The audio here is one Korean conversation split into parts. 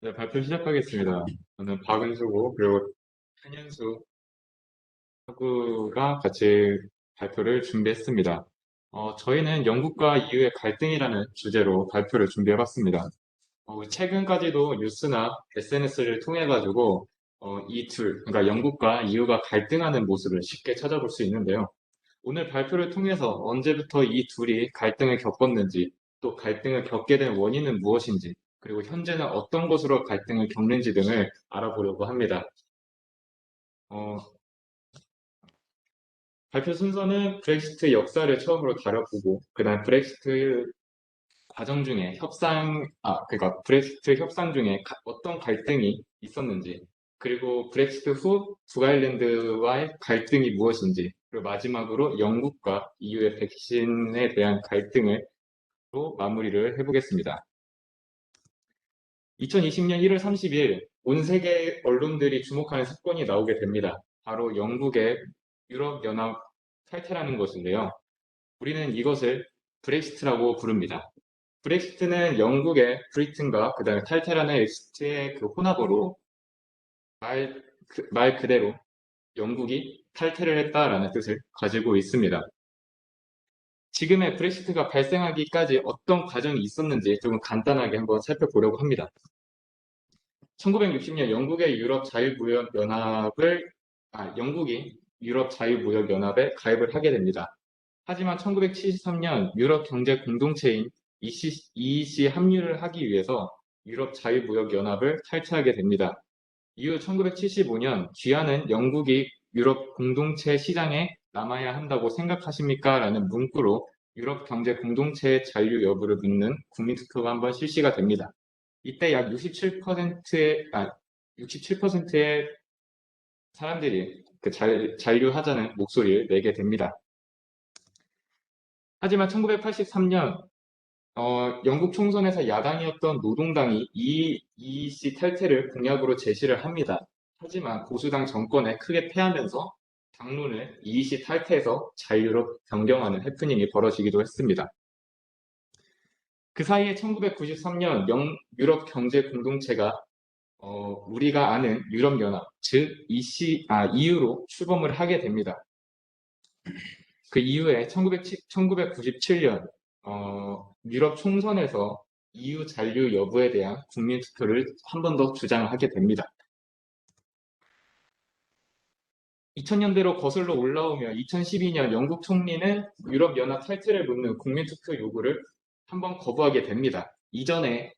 네, 발표 시작하겠습니다. 저는 박은수고, 그리고 한현수 학우가 같이 발표를 준비했습니다. 저희는 영국과 EU의 갈등이라는 주제로 발표를 준비해봤습니다. 최근까지도 뉴스나 SNS를 통해가지고, 그러니까 영국과 EU가 갈등하는 모습을 쉽게 찾아볼 수 있는데요. 오늘 발표를 통해서 언제부터 이 둘이 갈등을 겪었는지, 또 갈등을 겪게 된 원인은 무엇인지, 그리고 현재는 어떤 것으로 갈등을 겪는지 등을 알아보려고 합니다. 어, 발표 순서는 브렉시트 역사를 처음으로 다뤄보고, 그다음 브렉시트 과정 중에 그러니까 브렉시트 협상 중에 어떤 갈등이 있었는지, 그리고 브렉시트 후 북아일랜드와의 갈등이 무엇인지, 그리고 마지막으로 영국과 EU의 백신에 대한 갈등을 로 마무리를 해보겠습니다. 2020년 1월 30일 온 세계 언론들이 주목하는 사건이 나오게 됩니다. 바로 영국의 유럽연합 탈퇴라는 것인데요. 우리는 이것을 브렉시트라고 부릅니다. 브렉시트는 영국의 브리튼과 그다음에 탈퇴라는 엑시트의 그 혼합어로 말 그대로 영국이 탈퇴를 했다라는 뜻을 가지고 있습니다. 지금의 브렉시트가 발생하기까지 어떤 과정이 있었는지 조금 간단하게 한번 살펴보려고 합니다. 1960년 영국이 유럽 자유무역연합에 가입을 하게 됩니다. 하지만 1973년 유럽 경제 공동체인 EEC 합류를 하기 위해서 유럽 자유무역연합을 탈퇴하게 됩니다. 이후 1975년 귀하는 영국이 유럽 공동체 시장에 남아야 한다고 생각하십니까? 라는 문구로 유럽 경제 공동체의 잔류 여부를 묻는 국민투표가 한번 실시가 됩니다. 이때 약 67%의 사람들이 잔류하자는 목소리를 내게 됩니다. 하지만 1983년 영국 총선에서 야당이었던 노동당이 EEC 탈퇴를 공약으로 제시를 합니다. 하지만 보수당 정권에 크게 패하면서 당론을 EEC 탈퇴에서 자유로 변경하는 해프닝이 벌어지기도 했습니다. 그 사이에 1993년 유럽 경제 공동체가 우리가 아는 유럽연합, 즉 EU로 출범을 하게 됩니다. 그 이후에 1997년 유럽 총선에서 EU 잔류 여부에 대한 국민 투표를 한 번 더 주장하게 됩니다. 2000년대로 거슬러 올라오며 2012년 영국 총리는 유럽연합 탈퇴를 묻는 국민 투표 요구를 한 번 거부하게 됩니다. 이전에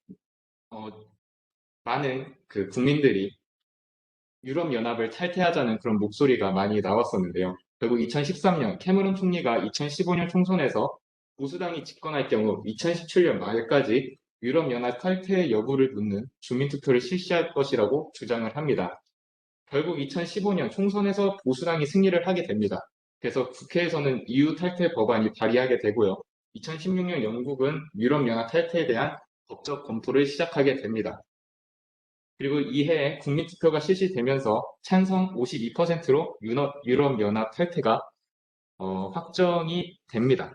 많은 그 국민들이 유럽연합을 탈퇴하자는 그런 목소리가 많이 나왔었는데요. 결국 2013년 캐머런 총리가 2015년 총선에서 보수당이 집권할 경우 2017년 말까지 유럽연합 탈퇴 여부를 묻는 주민투표를 실시할 것이라고 주장을 합니다. 결국 2015년 총선에서 보수당이 승리를 하게 됩니다. 그래서 국회에서는 EU 탈퇴 법안이 발의하게 되고요. 2016년 영국은 유럽연합 탈퇴에 대한 법적 검토를 시작하게 됩니다. 그리고 이해에 국민투표가 실시되면서 찬성 52%로 유럽연합 탈퇴가 확정이 됩니다.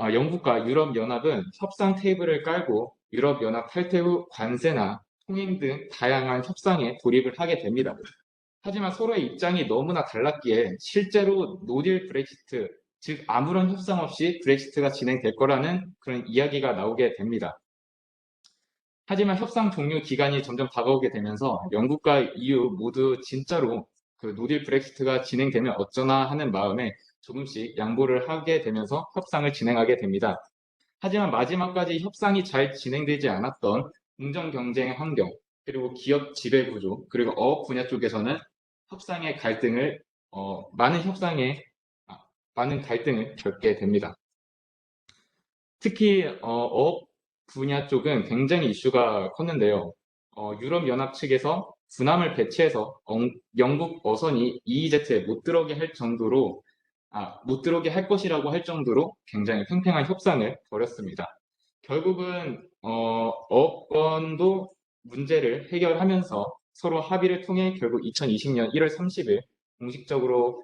영국과 유럽연합은 협상 테이블을 깔고 유럽연합 탈퇴 후 관세나 통행 등 다양한 협상에 돌입을 하게 됩니다. 하지만 서로의 입장이 너무나 달랐기에 실제로 노딜 브렉시트, 즉 아무런 협상 없이 브렉시트가 진행될 거라는 그런 이야기가 나오게 됩니다. 하지만 협상 종료 기간이 점점 다가오게 되면서 영국과 EU 모두 진짜로 그 노딜 브렉시트가 진행되면 어쩌나 하는 마음에 조금씩 양보를 하게 되면서 협상을 진행하게 됩니다. 하지만 마지막까지 협상이 잘 진행되지 않았던 공정 경쟁 환경, 그리고 기업 지배 구조, 그리고 어업 분야 쪽에서는 협상의 갈등을 많은 많은 갈등을 겪게 됩니다. 특히 어업 분야 쪽은 굉장히 이슈가 컸는데요. 유럽연합 측에서 군함을 배치해서 영국 어선이 EEZ에 못 들어오게 못 들어오게 할 것이라고 할 정도로 굉장히 팽팽한 협상을 벌였습니다. 결국은 어업권도 문제를 해결하면서 서로 합의를 통해 결국 2020년 1월 30일 공식적으로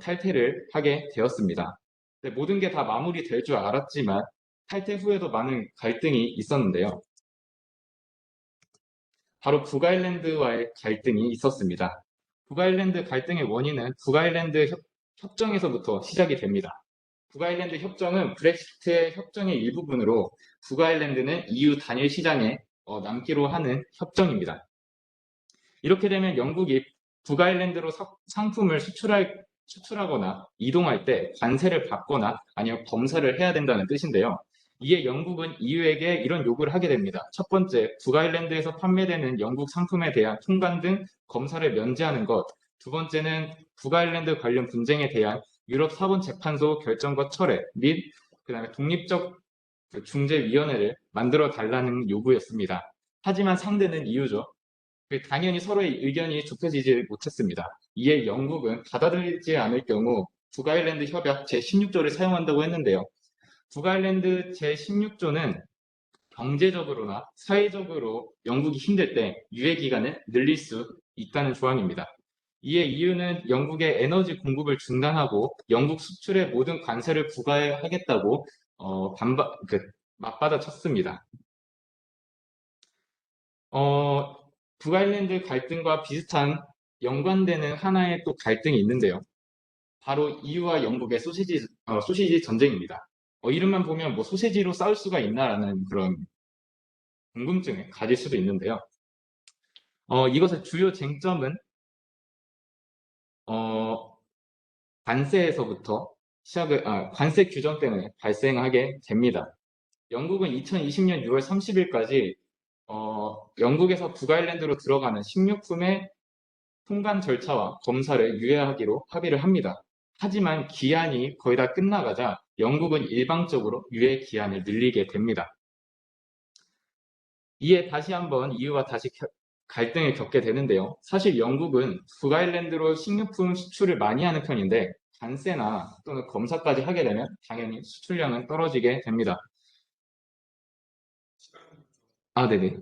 탈퇴를 하게 되었습니다. 모든 게 다 마무리될 줄 알았지만 탈퇴 후에도 많은 갈등이 있었는데요. 바로 북아일랜드와의 갈등이 있었습니다. 북아일랜드 갈등의 원인은 북아일랜드 협정에서부터 시작이 됩니다. 북아일랜드 협정은 브렉시트 협정의 일부분으로 북아일랜드는 EU 단일 시장에 남기로 하는 협정입니다. 이렇게 되면 영국이 북아일랜드로 상품을 수출하거나 이동할 때 관세를 받거나 아니면 검사를 해야 된다는 뜻인데요. 이에 영국은 EU에게 이런 요구를 하게 됩니다. 첫 번째, 북아일랜드에서 판매되는 영국 상품에 대한 통관 등 검사를 면제하는 것. 두 번째는 북아일랜드 관련 분쟁에 대한 유럽 사본재판소 결정과 철회 및 그다음에 독립적 중재위원회를 만들어 달라는 요구였습니다. 하지만 상대는 EU죠. 당연히 서로의 의견이 좁혀지지 못했습니다. 이에 영국은 받아들이지 않을 경우 북아일랜드 협약 제16조를 사용한다고 했는데요. 북아일랜드 제16조는 경제적으로나 사회적으로 영국이 힘들 때 유예 기간을 늘릴 수 있다는 조항입니다. 이에 EU는 영국의 에너지 공급을 중단하고 영국 수출의 모든 관세를 부과하겠다고 맞받아쳤습니다. 북아일랜드 갈등과 비슷한 연관되는 하나의 또 갈등이 있는데요. 바로 EU와 영국의 소시지 전쟁입니다. 이름만 보면 뭐 소시지로 싸울 수가 있나라는 그런 궁금증을 가질 수도 있는데요. 이것의 주요 쟁점은 관세에서부터 관세 규정 때문에 발생하게 됩니다. 영국은 2020년 6월 30일까지 영국에서 북아일랜드로 들어가는 식료품의 통관 절차와 검사를 유예하기로 합의를 합니다. 하지만 기한이 거의 다 끝나가자 영국은 일방적으로 유예 기한을 늘리게 됩니다. 이에 다시 한번 EU와 다시 갈등을 겪게 되는데요. 사실 영국은 북아일랜드로 식료품 수출을 많이 하는 편인데 관세나 또는 검사까지 하게 되면 당연히 수출량은 떨어지게 됩니다. 네네.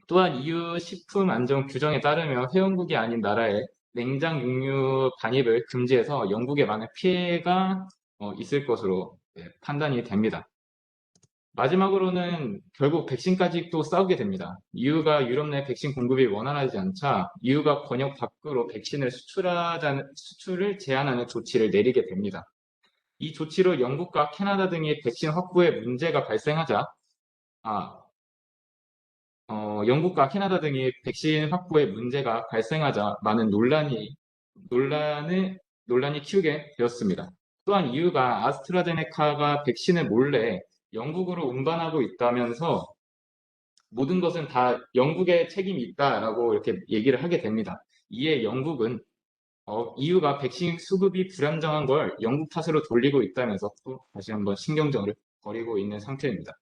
또한 EU 식품 안전 규정에 따르면 회원국이 아닌 나라에 냉장 육류 반입을 금지해서 영국에 많은 피해가 있을 것으로 판단이 됩니다. 마지막으로는 결국 백신까지 또 싸우게 됩니다. EU가 유럽 내 백신 공급이 원활하지 않자 EU가 권역 밖으로 백신을 수출을 제한하는 조치를 내리게 됩니다. 이 조치로 영국과 캐나다 등의 백신 확보에 문제가 발생하자 영국과 캐나다 등이 백신 확보에 문제가 발생하자 많은 논란이 키우게 되었습니다. 또한 EU가 아스트라제네카가 백신을 몰래 영국으로 운반하고 있다면서 모든 것은 다 영국의 책임이 있다라고 이렇게 얘기를 하게 됩니다. 이에 영국은 EU가 백신 수급이 불안정한 걸 영국 탓으로 돌리고 있다면서 또 다시 한번 신경전을 벌이고 있는 상태입니다.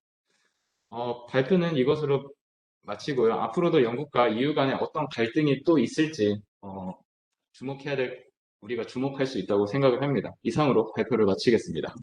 발표는 이것으로 마치고요. 앞으로도 영국과 EU 간에 어떤 갈등이 또 있을지 우리가 주목할 수 있다고 생각을 합니다. 이상으로 발표를 마치겠습니다.